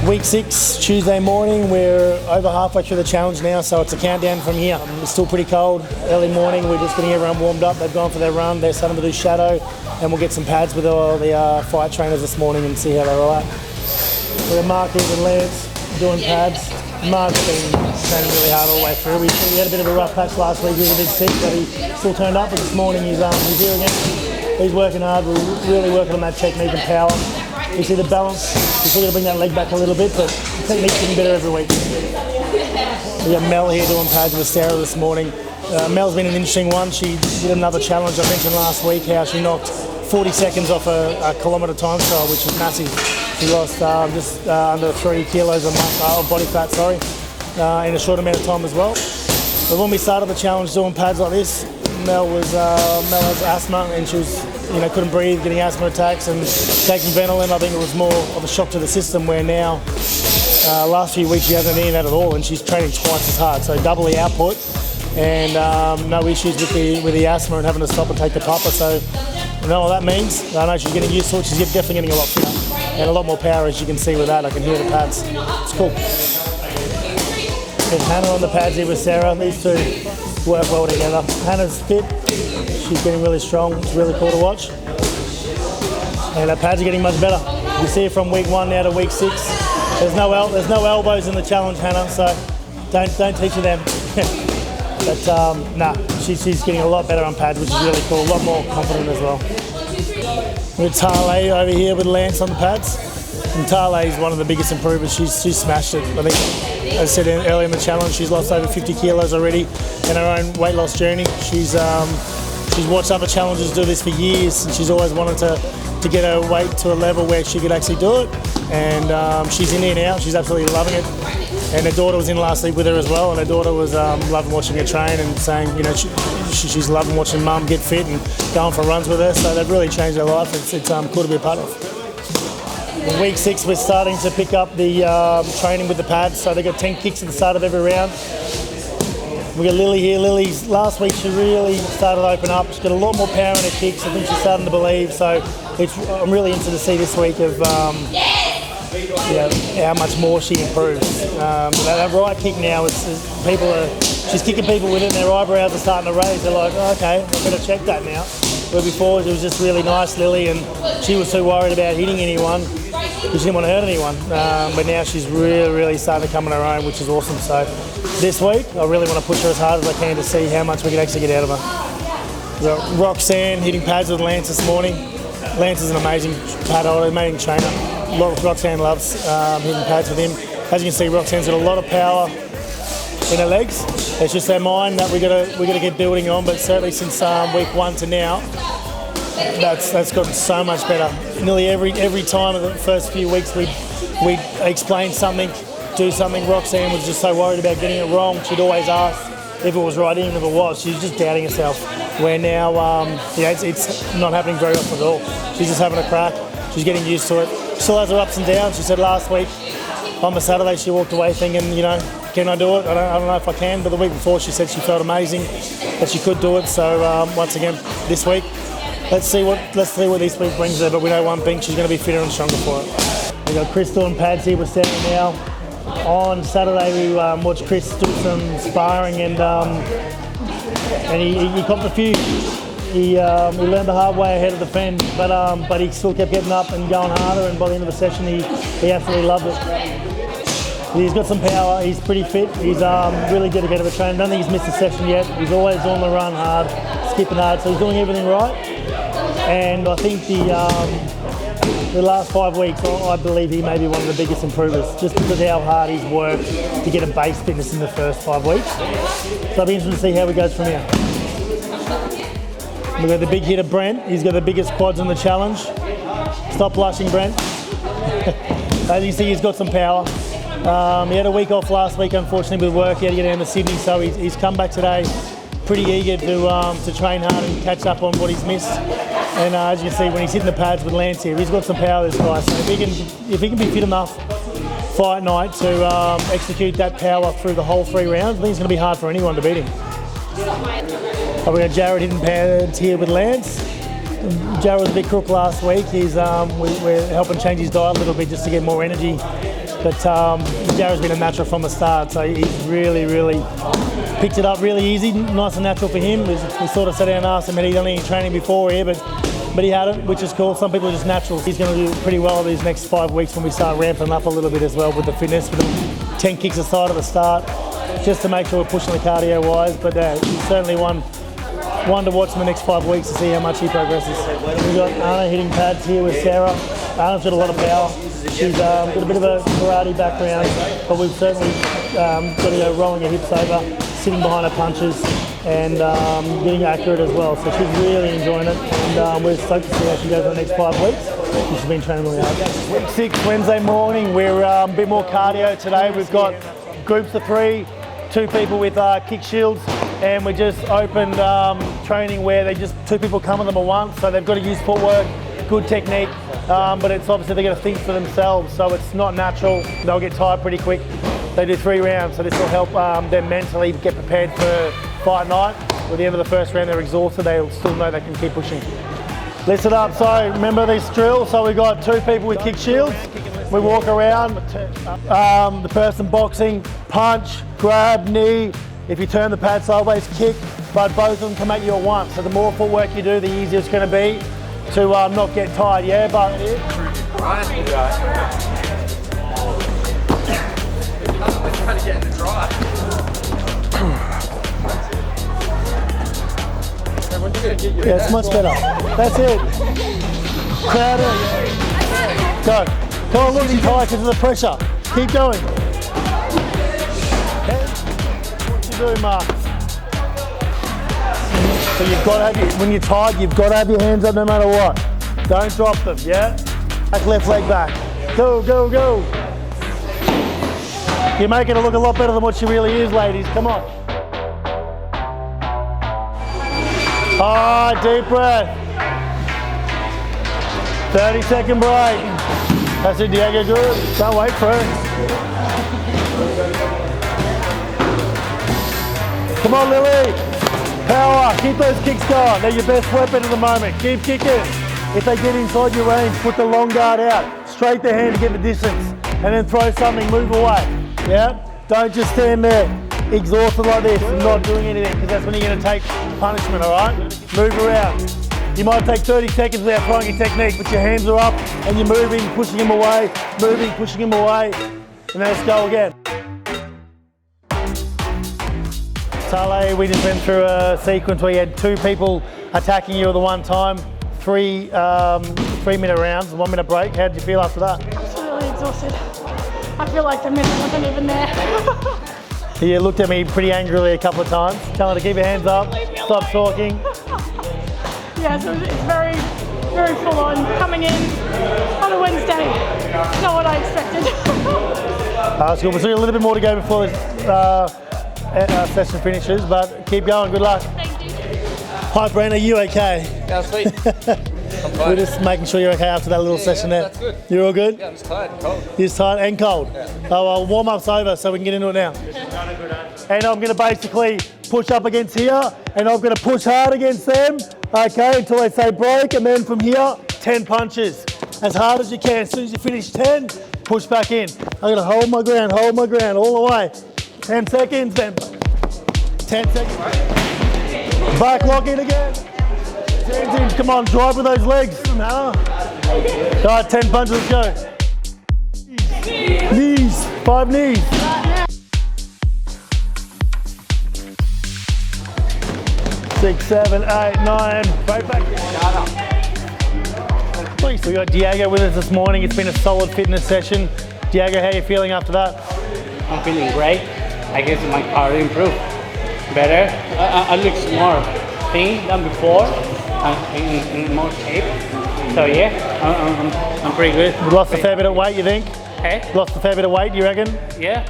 Week 6, Tuesday morning. We're over halfway through the challenge now, so it's a countdown from here. It's still pretty cold. Early morning, we're just getting everyone warmed up. They've gone for their run. They're starting to do shadow, and we'll get some pads with all the fight trainers this morning and see how they're all at. We've got Mark and Lance doing pads. Mark's been training really hard all the way through. We had a bit of a rough patch last week. He was a bit sick, but he still turned up. But this morning he's here again. He's working hard. We're really working on that technique and power. You see the balance. We're still going to bring that leg back a little bit, but the technique's getting better every week. We got Mel here doing pads with Sarah this morning. Mel's been an interesting one. She did another challenge I mentioned last week, how she knocked 40 seconds off a kilometre time trial, which is massive. She lost just under 3 kilos of body fat, in a short amount of time as well. But when we started the challenge doing pads like this, Mel has asthma, and she was, couldn't breathe, getting asthma attacks and taking Ventolin. I think it was more of a shock to the system, where now, last few weeks she hasn't eaten that at all, and she's training twice as hard, so double the output, and no issues with the asthma and having to stop and take the pupper. So you know what that means. I know she's getting used to it. She's definitely getting a lot fitter and a lot more power, as you can see with that. I can hear the pads. It's cool. There's Hannah on the pads here with Sarah. These two work well together. Hannah's fit. She's getting really strong. It's really cool to watch. And her pads are getting much better. You see it from week 1 now to week 6. There's no elbows in the challenge, Hannah, so don't teach her them. But she's getting a lot better on pads, which is really cool. A lot more confident as well. We've got Tale over here with Lance on the pads. And Tale is one of the biggest improvers. She's smashed it. I think, as I said earlier in the challenge, she's lost over 50 kilos already in her own weight loss journey. She's watched other challengers do this for years, and she's always wanted to get her weight to a level where she could actually do it. And she's in here now. She's absolutely loving it. And her daughter was in last week with her as well, and her daughter was loving watching her train and saying, she's loving watching mum get fit and going for runs with her. So they've really changed her life. It's cool to be a part of. In week 6, we're starting to pick up the training with the pads. So they've got 10 kicks at the start of every round. We got Lily here. Lily's last week, she really started to open up. She's got a lot more power in her kicks. I think she's starting to believe. So I'm really interested to see this week of how much more she improves. That right kick now, she's kicking people with it, and their eyebrows are starting to raise. They're like, oh, okay, I better check that now. Where before it was just really nice, Lily, and she was too worried about hitting anyone because she didn't want to hurt anyone. But now she's really starting to come on her own, which is awesome. So this week, I really want to push her as hard as I can to see how much we can actually get out of her. We've got Roxanne hitting pads with Lance this morning. Lance is an amazing pad holder, amazing trainer. Roxanne loves hitting pads with him. As you can see, Roxanne's got a lot of power in her legs. It's just her mind that we got to get building on. But certainly since week 1 to now, that's gotten so much better. Nearly every time in the first few weeks we explain something, do something. Roxanne was just so worried about getting it wrong. She'd always ask if it was right, even if it was. She was just doubting herself. Where now, it's not happening very often at all. She's just having a crack. She's getting used to it. Still has her ups and downs. She said last week on the Saturday she walked away thinking, can I do it? I don't know if I can. But the week before she said she felt amazing, that she could do it. So once again, this week, let's see what this week brings her. But we know one thing: she's going to be fitter and stronger for it. We got Chris doing pads here with Sarah now. On Saturday we watched Chris do some sparring, and he copped a few. He learned the hard way ahead of the fence, but he still kept getting up and going harder, and by the end of the session he absolutely loved it. He's got some power, he's pretty fit, he's really dedicated to training. I don't think he's missed a session yet. He's always on the run hard, skipping hard, so he's doing everything right. And I think the last 5 weeks, I believe he may be one of the biggest improvers, just because of how hard he's worked to get a base fitness in the first 5 weeks. So I'll be interested to see how he goes from here. We've got the big hitter, Brent. He's got the biggest quads in the challenge. Stop blushing, Brent. As you see, he's got some power. He had a week off last week, unfortunately, with work. He had to get down to Sydney, so he's come back today pretty eager to train hard and catch up on what he's missed. And as you can see, when he's hitting the pads with Lance here, he's got some power, this guy. So if he can be fit enough fight night to execute that power through the whole 3 rounds, I think it's going to be hard for anyone to beat him. We got Jared hitting pads here with Lance. Jared was a bit crook last week. We're helping change his diet a little bit just to get more energy But Jared's been a natural from the start, so he's really picked it up really easy, nice and natural for him. We sort of sat down and asked him, had he done any training before here, but he hadn't, which is cool. Some people are just natural. He's going to do pretty well these next 5 weeks when we start ramping up a little bit as well with the fitness, with the 10 kicks aside at the start, just to make sure we're pushing the cardio wise. But he's certainly one to watch in the next 5 weeks to see how much he progresses. We've got Anna hitting pads here with Sarah. Anna's got a lot of power. She's got a bit of a karate background, but we've certainly got to go rolling her hips over, sitting behind her punches, and getting accurate as well. So she's really enjoying it, and we're stoked to see how she goes in the next 5 weeks. She's been training really hard. Week 6, Wednesday morning, we're a bit more cardio today. We've got groups of 3, 2 people with kick shields, and we just opened training where they just 2 people come with them at once, so they've got to use footwork, good technique, but it's obviously they've got to think for themselves, so it's not natural. They'll get tired pretty quick. They do 3 rounds, so this will help them mentally get prepared for fight night. At the end of the first round, they're exhausted. They'll still know they can keep pushing. Listen up. So remember this drill. So we've got 2 people with kick shields. We walk around. The person boxing, punch, grab, knee. If you turn the pad sideways, kick. But both of them come at you at once. So the more footwork you do, the easier it's going to be to not get tired. Yeah, but. Trying to get in the drive. Yeah, it's much better. That's it. Crowd it. Go. Come on, look, she's high because of the pressure. Keep going. What you doing, Mark? So you've got to have when you're tired, you've got to have your hands up no matter what. Don't drop them, yeah? Back, left leg back. Go, go, go. You're making it look a lot better than what she really is, ladies. Come on. Alright, deep breath. 30-second break. That's it, Diego, good. Don't wait for it. Come on, Lily. Power, keep those kicks going. They're your best weapon at the moment. Keep kicking. If they get inside your range, put the long guard out. Straight the hand to get the distance. And then throw something, move away. Yeah? Don't just stand there exhausted like this and not doing anything, because that's when you're going to take punishment, alright? Move around. You might take 30 seconds without trying your technique, but your hands are up and you're moving, pushing them away, moving, pushing them away, and then let's go again. Tale, we just went through a sequence where you had 2 people attacking you at the one time, 3 3-minute rounds, 1 minute break. How did you feel after that? Absolutely exhausted. I feel like the minute wasn't even there. You looked at me pretty angrily a couple of times, telling her to keep your hands up, stop talking. Yeah, so it's very, very full on coming in on a Wednesday. Not what I expected. That's good. We've still got a little bit more to go before this session finishes, but keep going. Good luck. Thank you. Hi, Brent. Are you okay? Yeah, sweet. We're just making sure you're okay after that little session there. That's good. You're all good? Yeah, I'm just tired and cold. You're just tired and cold? Yeah. Oh, well, warm-up's over, so we can get into it now. And I'm going to basically push up against here, and I'm going to push hard against them, okay, until they say break, and then from here, 10 punches. As hard as you can. As soon as you finish 10, push back in. I'm going to hold my ground all the way. 10 seconds, then 10 seconds. Back lock in again. Hands in. Come on, drive with those legs. All right, 10 punches, let's go. Knees, 5 knees. 6, 7, 8, 9, right back. So we got Diego with us this morning. It's been a solid fitness session. Diego, how are you feeling after that? I'm feeling great. I guess my cardio improved better. I look more thin than before, in more shape. So yeah, I'm pretty good. You lost a fair bit of weight, you think? Hey? Lost a fair bit of weight, you reckon? Yeah.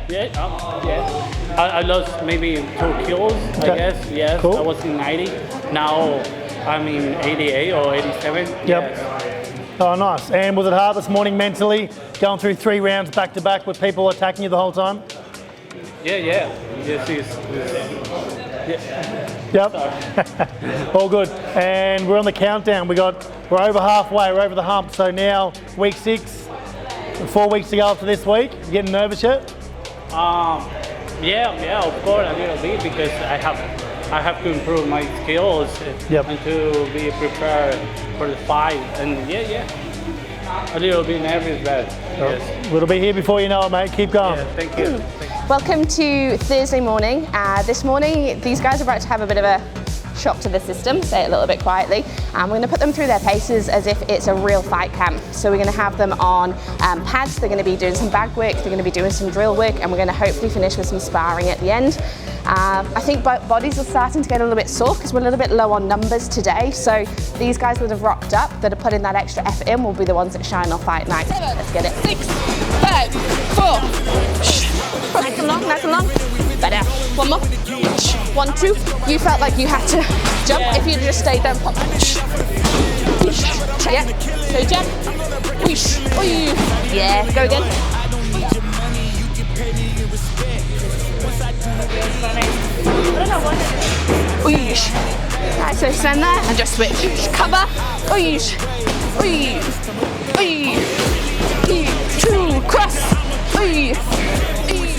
I lost maybe 2 kilos, Okay. I guess. Yes, Cool. I was in 90. Now I'm in 88 or 87. Yep. Yes. Oh, nice. And was it hard this morning mentally, going through 3 rounds back to back with people attacking you the whole time? Yeah. Yes, Yep. All good. And we're on the countdown. We're over halfway. We're over the hump. So now week 6. 4 weeks to go after this week. You getting nervous yet? Yeah, of course, a little bit, because I have to improve my skills and to be prepared for the fight. And a little bit nervous, but yes. It'll be here before you know it, mate. Keep going. Yeah, thank you. Welcome to Thursday morning. This morning, these guys are about to have a bit of a shock to the system, say it a little bit quietly. We're going to put them through their paces as if it's a real fight camp. So we're going to have them on pads, they're going to be doing some bag work, they're going to be doing some drill work, and we're going to hopefully finish with some sparring at the end. I think bodies are starting to get a little bit sore because we're a little bit low on numbers today. So these guys that have rocked up, that are putting that extra effort in, will be the ones that shine on fight night. 7, let's get it. 6, 5, 4. Nice and long, nice and long. Better. One more. 1, 2. You felt like you had to jump. Yeah. If you just stayed there and pop. Yeah. So jump. Yeah. Go again. Right, so stand there and just switch. Cover. Two. Cross.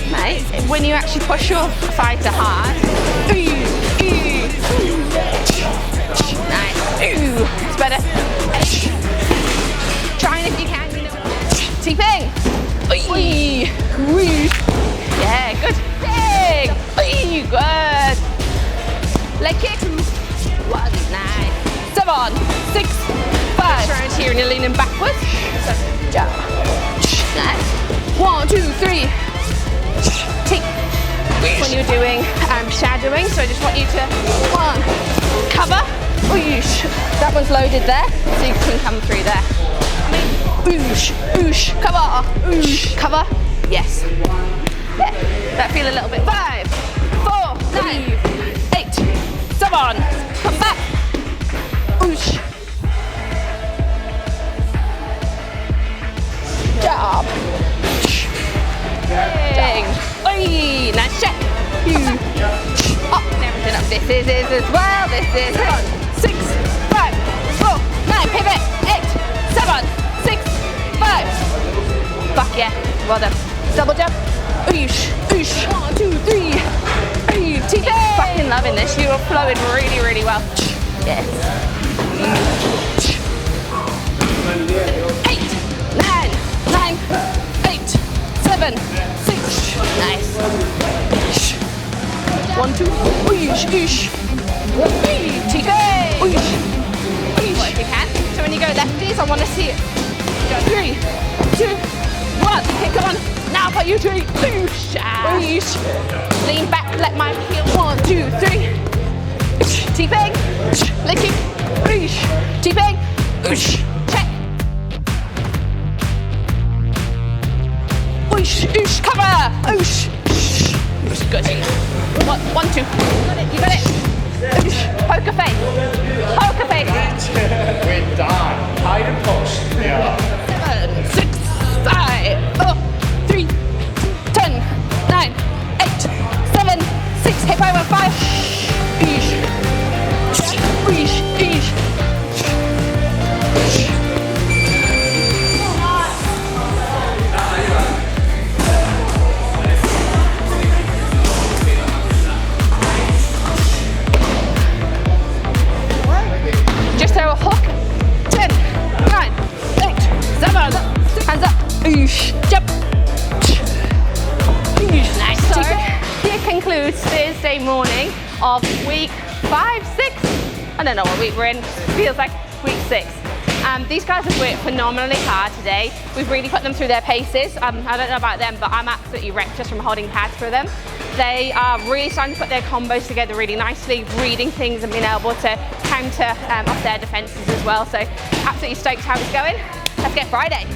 Mate, when you actually push your fighter hard, nice, it's better. Try it if you can, you know. T-ping, yeah, good, big, good. Leg kick, 1, nice. 7, 6, 5. Around here and you're leaning backwards. So jump, nice. 1, 2, 3. Take. When you're doing shadowing, so I just want you to 1, cover. That one's loaded there, so you can come through there. Cover. Cover. Yes. Yeah. That feel a little bit. 5, 4, 9, 8, 7. Come back. Job. Nice check. Up and everything up. This is as well. This is 6, 5, 4, 9. Pivot. 8, 7, 6, 5. Fuck yeah. Well done. Double jump. 1, 2, 3. Fucking loving this. You are flowing really, really well. Yes. 8, 9, 8, 7, 6. Nice. 1, 2. If you can. So when you go lefties, I want to see it. 3, 2, 1. Okay, come on. Now for you 3. Lean back. Let my heel. 1, 2, 3. T-ping. Licking. T-ping. Check. Cover. Good. 1, 2. You got it. Poker face. Poker face. We're done. Hide and push. Yeah. 7, 6, 5, 4, 3, 10, 9, 8, 7, 6. Hip over 5. Just throw a hook. 10, 9, 8, 7. Hands up. Jump. Nice. So here concludes Thursday morning of week 5, 6. I don't know what week we're in. Feels like week 6. These guys have worked phenomenally hard today. We've really put them through their paces. I don't know about them, but I'm absolutely wrecked just from holding pads for them. They are really starting to put their combos together really nicely, reading things and being able to counter off their defenses as well. So absolutely stoked how it's going. Let's get Friday.